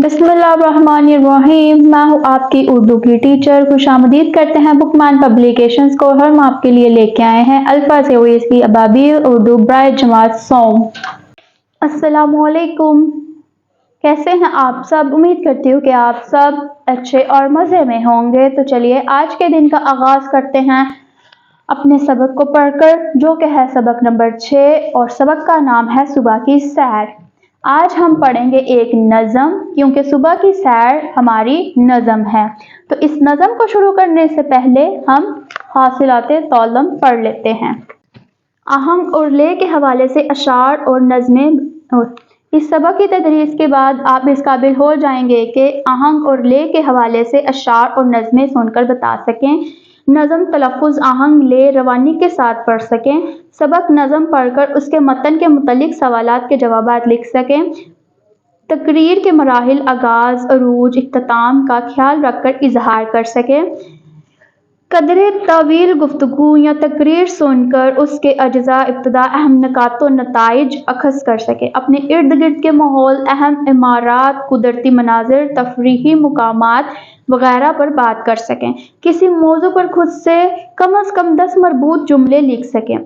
बिस्मिल्लाहिर्रहमानिर्रहीम। मैं हूँ आपकी उर्दू की टीचर। खुशामदीद करते हैं बुकमान पब्लिकेशंस को। हम आपके लिए लेके आए हैं अल्फा से हुई इसकी अबाबील उर्दू ब्राय जमात सौम। अस्सलामुअलैकुम। कैसे हैं आप सब? उम्मीद करती हूँ कि आप सब अच्छे और मज़े में होंगे। तो चलिए आज के दिन का आगाज़ करते हैं अपने सबक को पढ़कर, जो कि है सबक नंबर 6 और सबक का नाम है सुबह की सैर। आज हम पढ़ेंगे एक नज़म, क्योंकि सुबह की सैर हमारी नज़म है। तो इस नज़म को शुरू करने से पहले हम हासिलाते तौलम पढ़ लेते हैं। आहंग और ले के हवाले से अशार और नज़में। इस सबक की तदरीस के बाद आप इस काबिल हो जाएंगे कि आहंग और ले के हवाले से अशार और नज़में सुनकर बता सकें, नज़म तलफ़ुज़ आहंग ले रवानी के साथ पढ़ सकें, सबक नज़म पढ़कर उसके मतन के मुतल्लिक़ सवालात के जवाबात लिख सकें, तकरीर के मराहिल आगाज़, अरूज, इख्तिताम का ख्याल रखकर इजहार कर सकें, कदरे तवील गुफ्तगू या तकरीर सुनकर उसके अज्जा, इब्तिदा, अहम निकात व नताइज अखज़ कर सके, अपने इर्द गिर्द के माहौल, अहम इमारात, कुदरती मनाजिर, तफरीही मुकामात वगैरह पर बात कर सकें, किसी मौजू पर खुद से कम 10 मरबूत जुमले लिख सकें,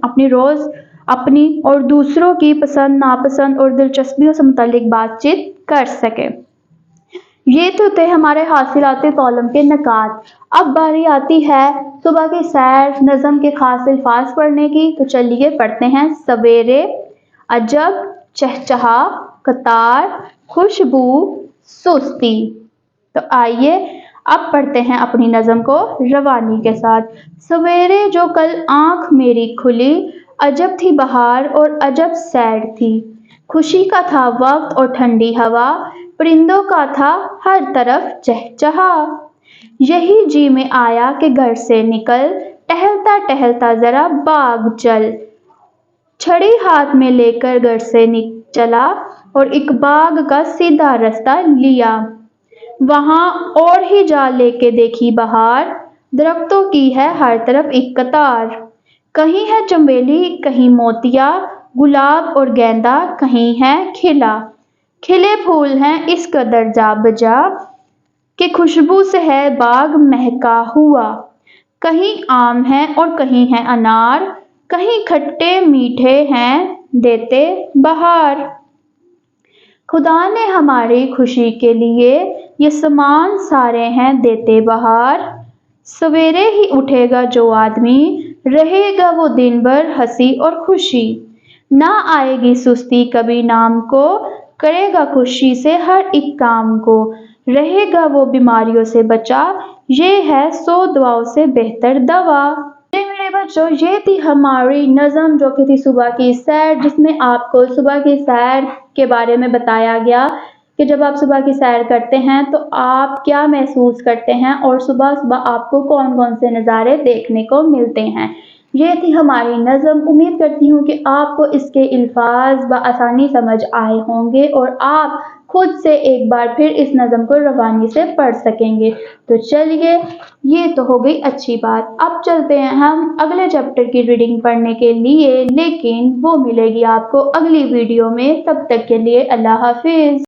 अपनी और दूसरों की पसंद, नापसंद और दिलचस्पियों से मुतल्लिक बातचीत कर सकें। ये तो थे हमारे हासिलाते तौलम के नकात। अब बारी आती है सुबह की सैर नज़म के खास अल्फाज पढ़ने की। तो चलिए पढ़ते हैं। सवेरे, अजब, चहचहा, कतार, खुशबू, सुस्ती। तो आइए अब पढ़ते हैं अपनी नज़म को रवानी के साथ। सवेरे जो कल आँख मेरी खुली, अजब थी बहार और अजब सैर थी, खुशी का था वक्त और ठंडी हवा, परिंदों का था हर तरफ चहचहा। यही जी में आया कि घर से निकल, टहलता टहलता जरा बाग चल, छड़ी हाथ में लेकर घर से चला और एक बाग का सीधा रास्ता लिया। वहाँ और ही जा लेके देखी बहार, दरख्तों की है हर तरफ एक कतार, कहीं है चमेली, कहीं मोतिया, गुलाब और गेंदा, कहीं है खिला, खिले फूल हैं इस कदर जा बजा कि खुशबू से है बाग महका हुआ, कहीं आम है और कहीं है अनार, कहीं खट्टे मीठे हैं देते बहार। खुदा ने हमारी खुशी के लिए ये सामान सारे हैं देते बहार। सवेरे ही उठेगा जो आदमी, रहेगा वो दिन भर हंसी और खुशी, ना आएगी सुस्ती कभी नाम को, करेगा खुशी से हर एक काम को, रहेगा वो बीमारियों से बचा, ये है 100 दुआओं से बेहतर दवा। मेरे बच्चों, ये थी हमारी नज़म जो कि थी सुबह की सैर, जिसमें आपको सुबह की सैर के बारे में बताया गया कि जब आप सुबह की सैर करते हैं तो आप क्या महसूस करते हैं और सुबह सुबह आपको कौन कौन से नज़ारे देखने को मिलते हैं। ये थी हमारी नज़म। उम्मीद करती हूँ कि आपको इसके अल्फाज बआसानी समझ आए होंगे और आप खुद से एक बार फिर इस नज़म को रवानी से पढ़ सकेंगे। तो चलिए, ये तो हो गई अच्छी बात। अब चलते हैं हम अगले चैप्टर की रीडिंग पढ़ने के लिए, लेकिन वो मिलेगी आपको अगली वीडियो में। तब तक के लिए अल्लाह हाफिज़।